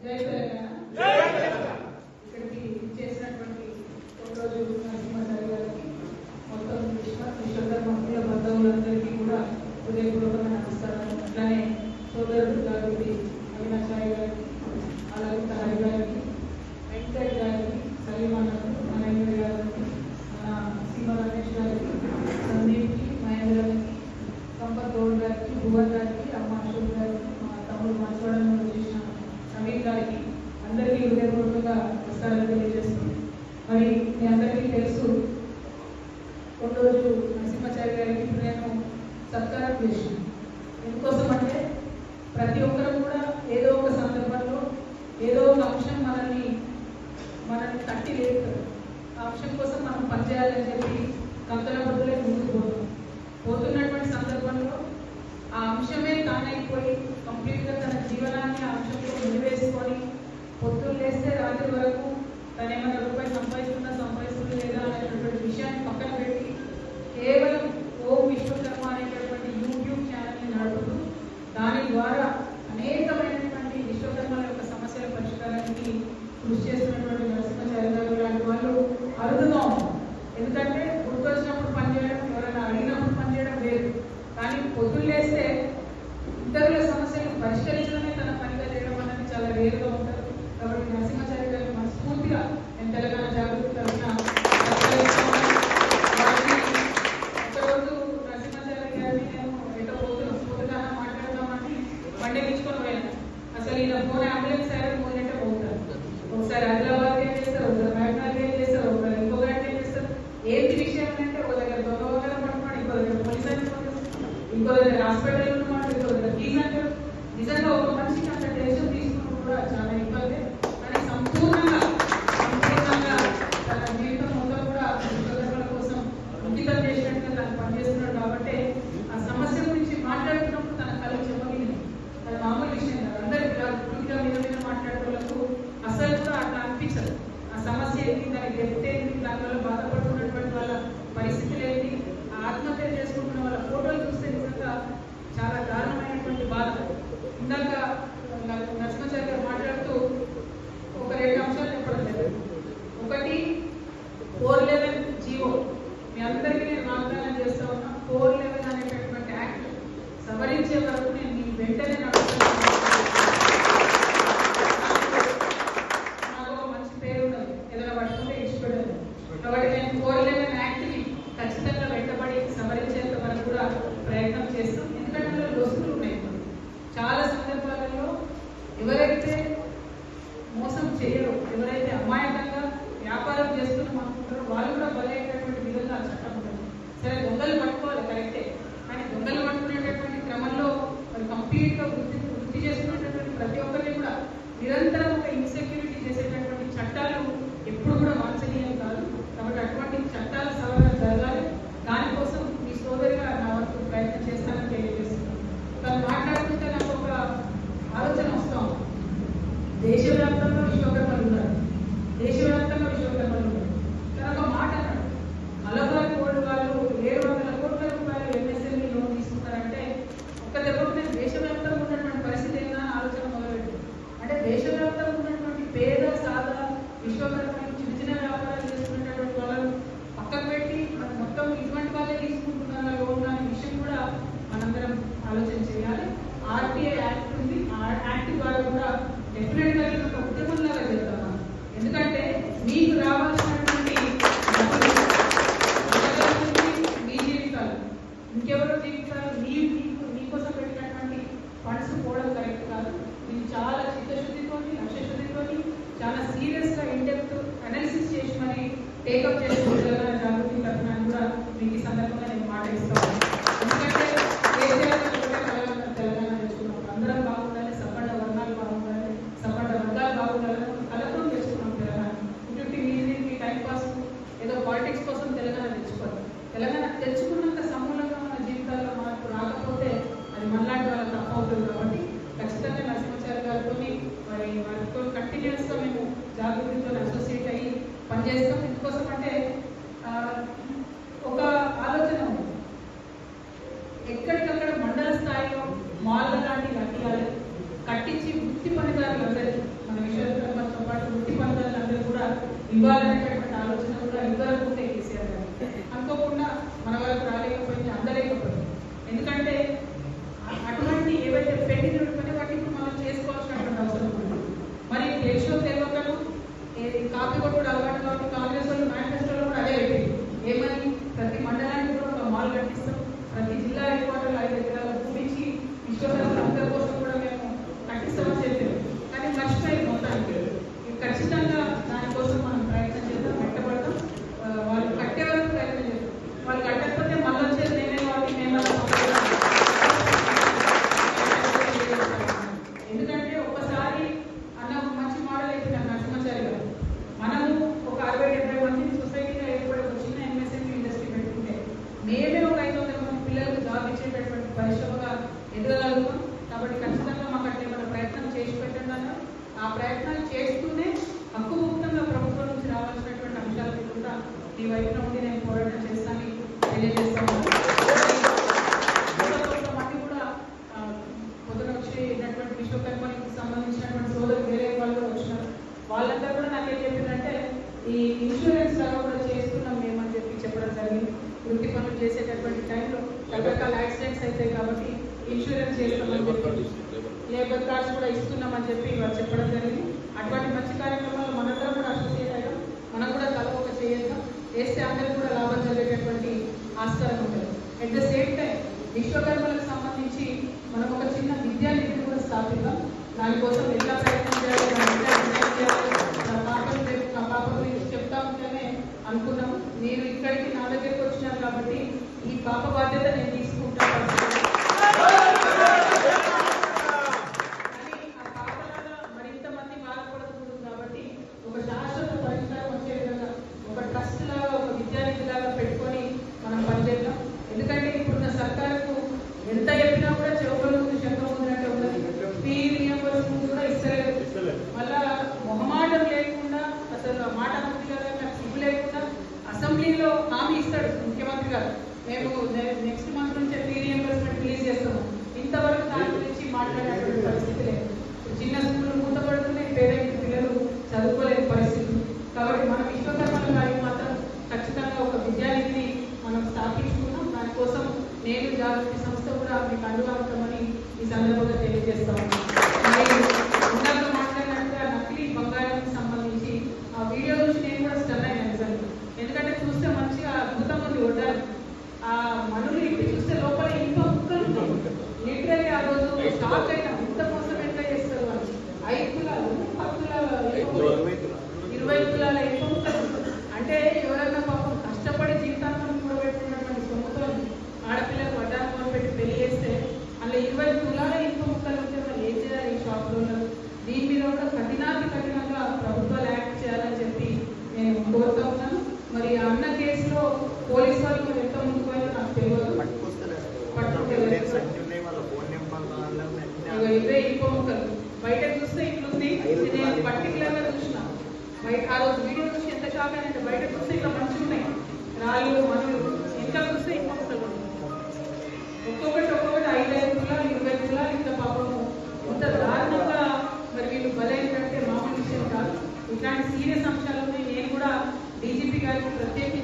జై తెలంగాణ. ఇక్కడికి చేసినటువంటి రోజు నరసింహాచారి గారికి మొత్తం విశ్వకర్మ మహిళ బంధువులందరికీ కూడా హృదయపూర్వక నమస్కారాలు. అట్లానే సోదరుడు గారికి అవినాచారి గారికి, అలాగే హరి గారికి, వెంకట్ గారికి, సలీమానకు, మహేంద్ర గారికి, మన సీమ రమేష్ గారికి, సందీప్కి, మహేంద్ర గారికి, సంపత్ గౌడ్ గారికి, భువన్ గారికి, అమ్మ అశోక్ గారికి, మా తమ్ముడు మంచోడను చేసిన సమీర్ గారికి అందరికీ హృదయపూర్వకంగా నమస్కారాలు తెలియజేస్తుంది. మరి మీ అందరికీ తెలుసు, రోజు నరసింహాచారి గారికి ఇప్పుడు నేను సత్కారం చేసిన ఎందుకోసం అంటే ప్రతి ఒక్కరు కూడా ఏదో ఒక సందర్భంలో ఏదో ఒక అంశం మనల్ని తట్టి లేపుతారు. ఆ అంశం కోసం మనం పనిచేయాలని చెప్పి కంకణ బొద్దులే ముందుకు పోతున్నటువంటి సందర్భంలో ఆ అంశమే తానైపోయి కంప్లీట్గా తన జీవనాన్ని ఆ అంశంలో నిలివేసుకొని పొద్దున్న లేస్తే రాత్రి వరకు తను ఏమైనా రూపాయి సంపాదిస్తుందా లేదా అనేటటువంటి విషయాన్ని పక్కన పెట్టి కేవలం ఓం విశ్వకర్మ అనేటటువంటి యూట్యూబ్ ఛానల్ని నడుపుతూ దాని ద్వారా అనేకమైనటువంటి విశ్వకర్మల యొక్క సమస్యల పరిష్కారానికి కృషి చేస్తున్నటువంటి నరసింహాచారి గారు లాంటి వాళ్ళు అరుదుగా ఉంటారు. ఎందుకంటే గుర్తొచ్చినప్పుడు పనిచేయడం, ఎవరైనా అడిగినప్పుడు పనిచేయడం లేదు. కానీ పొద్దున్న లేస్తే ఇతరుల సమస్యలను పరిష్కరించడమే తన పనిగా చేయడం అనేది చాలా రేరుగా ఉంటారు. కాబట్టి నరసింహాచారి గారిని మనస్ఫూర్తిగా నేను తెలంగాణ జాగృతి తరఫున ఒకరోజు నరసింహాచారి గారిని నేను ఎటో పోతున్నా మాట్లాడదామని పండగించుకొని పోయాను. అసలు ఈయన ఫోన్ అంబులెన్స్ సార్ పోయినట్టే పోతారు. ఒకసారి ఆదిలాబాద్ ఏం చేస్తారు, ఒకసారి మహబూబ్నగర్ ఏం చేస్తారు, ఒకసారి ఇంకో గంట ఏం చేస్తారు. ఏంటి విషయం అంటే ఒక దగ్గర దొంగ పట్టుకోండి, ఇంకో దగ్గర పోలీస్ ఇంకో దగ్గర హాస్పిటల్ ఉన్నమాట, ఇంకో దగ్గర ఫీజు అంటారు. నిజంగా ఒక మనిషికి అంత టెన్షన్ తీసుకున్నప్పుడు కూడా చాలా ఇబ్బంది. కానీ సంపూర్ణంగా తన జీవితం మొత్తం కూడా విశ్వకర్మల కోసం అంకితం చేసినట్టుగా తను పనిచేస్తున్నాడు. కాబట్టి ఆ సమస్య గురించి మాట్లాడుతున్నప్పుడు తన కళ్ళు చెప్పగలిగింది. అది మామూలు విషయం కాదు. అందరికి పూర్తిగా మీద మాట్లాడేటోళ్లకు అసలు కూడా అట్లా అనిపించదు. ఆ సమస్య ఏంటి, దానికి డెప్త్ ఏంటి, దానివల్ల బాధపడుతున్నటువంటి వాళ్ళ పరిస్థితులు ఏంటి, ఆత్మహత్య చేసుకుంటున్న వాళ్ళ ఫోటోలు చూస్తే నిజంగా చాలా దారుణమైనటువంటి బాధ. ఇందాక నరసింహాచారి గారు మాట్లాడుతూ ఒక 2 అంశాలు చెప్పడం లేదు. ఒకటి 411 జీవో, మీ అందరికీ నేను వాగ్దానం చేస్తా ఉన్నా, 411 అనేటటువంటి యాక్ట్ సవరించే వరకు నేను మీ వెంటనే నడుస్తాను. నాకు ఒక మంచి పేరు ఉన్నది, ఏదైనా పట్టుకుంటే ఇష్టపడదు. కాబట్టి నేను 411 యాక్ట్ని ఖచ్చితంగా వెంటబడి సవరించేంత వరకు కూడా ప్రయత్నం చేస్తాం. ఎందుకంటే అందులో లొసుగులు ఉన్నాయి. చాలా సందర్భాలలో ఎవరైతే మోసం చేయరు, ఎవరైతే అమాయకంగా వ్యాపారం చేస్తున్నాం అనుకుంటారో వాళ్ళు కూడా బలైనటువంటి విధంగా చట్టం ఉంటుంది. సరే, దొంగలు పట్టుకోవాలి కరెక్టే, కానీ దొంగలు పట్టుకునేటటువంటి క్రమంలో మరి కంప్లీట్గా వృత్తి చేస్తున్నటువంటి ప్రతి ఒక్కరిని కూడా నిరంతరం ఒక ఇన్సెక్యూరిటీ చేసేటటువంటి చట్టాలు ఎప్పుడు కూడా వాంఛనీయం కాదు. కాబట్టి అటువంటి చట్టాల సవరణ జరగాలి. దానికోసం మీ సోదరిగా నా వరకు ప్రయత్నం చేస్తానని తెలియజేస్తున్నాను. తను మాట్లాడుతుంటే నాకు ఒక ఆలోచన వస్తాం. దేశవ్యాప్తంగా విశ్వకర్మలు ఉన్నారు, దేశవ్యాప్తంగా విశ్వకర్మలు ఉన్నారు. తను ఒక మాట అన్నాడు, మలబార్ కోడ్ వాళ్ళు 700 కోట్ల రూపాయలు ఎంఎస్ఎంఈ లోన్ తీసుకున్నారంటే ఒక్క దెబ్బకు నేను దేశవ్యాప్తంగా ఉన్నటువంటి పరిస్థితి ఏమైనా ఆలోచన మొదలుపెట్టింది. అంటే దేశవ్యాప్తంగా ఉన్నటువంటి పేద సాదా విశ్వకర్మలు చిన్న వ్యాపారాలు చేసుకునేటటువంటి వాళ్ళను పక్కకు పెట్టి మనం మొత్తం ఇటువంటి వాళ్ళే తీసుకుంటున్నారా లోన్ అనే విషయం కూడా మనందరం ఆలోచన చేయాలి. ఆర్టీఐ యాక్ట్ ఉంది, ఆ యాక్ట్ ద్వారా కూడా డెఫినెట్గా ఒక ఉద్యమంలాగా చెప్తాను. ఎందుకంటే మీకు రావాల్సినటువంటి మీ జీవితాలు, ఇంకెవరో జీవితాలు మీకోసం పెట్టినటువంటి ఫండ్స్ పోవడం కరెక్ట్ కాదు. మీరు చాలా చిత్తశుద్ధితో, లక్ష్యశుద్ధితో, చాలా సీరియస్గా ఇండెప్త్ అనాలిసిస్ చేసి మరి టేకప్ చేసుకుని తెలంగాణ జాగృతి తరఫున కూడా మీకు ఈ సందర్భంగా నేను మాట ఇస్తాను. ఎందుకంటే తెలంగాణ తెచ్చుకున్నాం, అందరం బాగుండాలి, సపండ వర్ణాలు బాగుండాలి, సపండ వర్గాలు బాగుండాలని కలపడం తెచ్చుకున్నాం తెలంగాణ. ఇటువంటి మీ టైంపాస్ ఏదో పాలిటిక్స్ కోసం తెలంగాణ తెచ్చుకోవాలి. తెలంగాణ తెచ్చుకున్నంత సమూలంగా మన జీవితాల్లో మార్పు రాకపోతే అది మనలాంటి వాళ్ళకి తప్పు అవుతుంది. కాబట్టి ఖచ్చితంగా నరసింహాచారి గారితో మరి వారితో కంటిన్యూస్గా మేము జాగృతితో అసోసియేట్ అయ్యి పనిచేస్తాం. ఎందుకోసం అంటే ఒక ఆలోచన ఉంది, ఎక్కడికక్కడ మండల స్థాయిలో మాల్ల లాంటి కట్టియాలి, కట్టించి వృత్తి పనిదారులు అందరికీ మన ఇవ్వాలనేటటువంటి ఆలోచన కూడా ఇంతవరకు ఉంటే కేసీఆర్ గారు అనుకోకుండా మన వరకు రాలేకపోయింది, అందలేకపోయింది. ఎందుకంటే అటువంటి ఏవైతే పెండింగ్ ఉంటుందో వాటిని ఇప్పుడు మనం చేసుకోవాల్సినటువంటి అవసరం ఉంది. మరి దేశంలో తెలియకలు కాపీ కొట్టుడు అలవాటు కాబట్టి కాంగ్రెస్ వాళ్ళు మేనిఫెస్టోలో కూడా అదే పెట్టింది. ఏమని ప్రతి మండలానికి కూడా ఒక మాల్ కట్టిస్తాం, ప్రతి జిల్లా హెడ్ క్వార్టర్లో 5 ఎకరాల భూమి ఇచ్చి విశ్వకర్మల అందరి కోసం కూడా మేము కట్టిస్తామని చెప్పారు. కానీ మర్చిపోయి మొత్తానికి ఖచ్చితంగా దానికోసం మనం ప్రయత్నం చేద్దాం, వెంటబడతాం. వాళ్ళు కట్టే వరకు ప్రయత్నం చేద్దాం. వాళ్ళు కట్టకపోతే మళ్ళీ వచ్చేది నేనే కాబట్టి మేము ఎందుకంటే ఒక్కసారి అన్న మంచి మోడల్ అయిపోయినారు నరసింహాచారి గారు. మనము ఒక 60-70 మంది సొసైటీగా ఏర్పడే ఒక చిన్న ఎంఎస్ఎంఈ ఇండస్ట్రీ పెట్టుకుంటే మేమే ఒక 500 మంది పిల్లలకు జాబ్ ఇచ్చేటటువంటి పరిశ్రమగా ఎదగలుగుతాం. కాబట్టి ఖచ్చితంగా మాకు అట్లా ఏమైనా ప్రయత్నం చేసి పెట్టండి అన్న. ఆ ప్రయత్నాలు చేస్తూనే హక్కుముక్తంగా ప్రభుత్వం నుంచి రావాల్సినటువంటి అంశాల మీద కూడా ఈ వైపున ఉండి నేను పోరాటం చేస్తానని తెలియజేస్తాను. కొంతమంది కూడా పొద్దున వచ్చినటువంటి విశ్వకర్మకి సంబంధించినటువంటి సోదరులు వేరే వాళ్ళు కూడా వచ్చినారు. వాళ్ళంతా కూడా నాకేం చెప్పిందంటే ఈ ఇన్సూరెన్స్ లాగా కూడా చేస్తున్నాం మేమని చెప్పడం జరిగింది. వృత్తి పనులు చేసేటటువంటి టైంలో రకరకాల యాక్సిడెంట్స్ అవుతాయి కాబట్టి ఇన్సూరెన్స్ చేస్తామని చెప్పి లేబర్ కార్డ్స్ కూడా ఇస్తున్నామని చెప్పి వాళ్ళు చెప్పడం జరిగింది. అటువంటి మంచి కార్యక్రమాలు మనందరం కూడా అసోసియేట్ అయ్యాం. మనం కూడా తల ఒక చేద్దాం, వేస్తే అందరికీ కూడా లాభం జరిగేటటువంటి ఆస్కారం ఉంటుంది. అట్ ద సేమ్ టైం విశ్వకర్మలకు సంబంధించి మనం ఒక చిన్న విద్యానిధిని కూడా స్థాపిద్దాం. దానికోసం ఎట్లా ప్రయత్నం చేయాలి, నా పాప గురించి చెప్తా ఉంటేనే అనుకున్నాము. మీరు ఇక్కడికి నా దగ్గరికి వచ్చినారు కాబట్టి ఈ పాప బాధ్యత నేను తీసుకుంటాను. మరింత మంది బాధపడకూడదు కాబట్టి ఒక శాశ్వత పరిష్కారం వచ్చే విధంగా ఒక ట్రస్ట్ లాగా, ఒక విద్యానిధి లాగా పెట్టుకొని మనం పనిచేద్దాం. ఎందుకంటే ఇప్పుడున్న సర్కారుకు ఎంత చెప్పినా కూడా చెవుల ముందు శంఖం ఉందంటే ఉన్నది. ఫీ రియంబర్స్మెంట్ కూడా ఇస్తలేదు. మళ్ళా మొహమాటం లేకుండా అసలు మాట నాకు సిగ్గు లేకుండా అసెంబ్లీలో హామీ ఇస్తాడు ముఖ్యమంత్రి గారు, మేము నెక్స్ట్ మంత్ నుంచే ఫీ రియంబర్స్మెంట్ రిలీజ్ చేస్తాము. ఇంతవరకు దాని గురించి మాట్లాడేటువంటి పరిస్థితి లేదు. చిన్న స్కూళ్ళు మూతపడుతున్నాయి, పేరెంట్స్ పిల్లలు చదువుకోలేని పరిస్థితి. కాబట్టి మన విశ్వకర్మల గారికి మాత్రం ఖచ్చితంగా ఒక విద్యానిధిని మనం స్థాపించుకున్నాం. దానికోసం నేను జాగృతి సంస్థ కూడా మీకు అందుబాటుమని ఈ సందర్భంగా తెలియజేస్తాము. ఇందాక మాట్లాడినట్టుగా నకిలీ బంగారానికి సంబంధించి ఆ వీడియో నుంచి నేను కూడా స్టన్ అయినా నిజంగా. ఎందుకంటే చూస్తే మంచిగా అద్భుతం ఉంది వడ్డారు. ఆ మనులు ఇంటి చూస్తే లోపల ఇంత ముక్కలు లిటరలీ ఆ రోజు షాక్ అయినా ఇంత మోసం ఎట్లా చేస్తారు అని. 5 తులాలు 10 తులాల 20 తులాల ఎక్కువ అంటే ఎవరైనా పాపం కష్టపడి జీవితాంతం కూడా పెట్టుకున్నటువంటి సొమ్ముతో ఆడపిల్లలకు వడ్డాను పెట్టి పెళ్లి చేస్తే అలా 20 తులాల ఇంకో ముక్కలు ఉంటే వాళ్ళు ఏం చేయాలి ఈ షాప్లో ఉన్నారు. దీని మీద కూడా కఠినంగా ప్రభుత్వాలు యాక్ట్ చేయాలని చెప్పి నేను కోరుతా ఉన్నాను. మరి అన్న కేసులో పోలీసు వాళ్ళు మరి ఎంత ముందుకు పోయారో నాకు తెలియదు. ఇవే ఇంకో ముక్కలు బయటకు చూస్తే ఇట్లుంది. నేను పర్టికులర్గా చూసిన బయట ఆ రోజు వీడియో చూసి ఎంత షాక్ అయినంటే బయట చూస్తే ఇట్లా మంచిగా ఉన్నాయి రాళ్ళు మనులు, ఇంకా చూస్తే ఇంకో ముక్కలు ఒక్కొక్కటి 5 తులాలు 20 తులాలు ఇంత పాపము ఇంత దారుణంగా మరి వీళ్ళు బలైనట్టే మామూలు విషయం కాదు. ఇట్లాంటి సీరియస్ అంశాలని నేను కూడా డీజీపీ గారికి ప్రత్యేకించి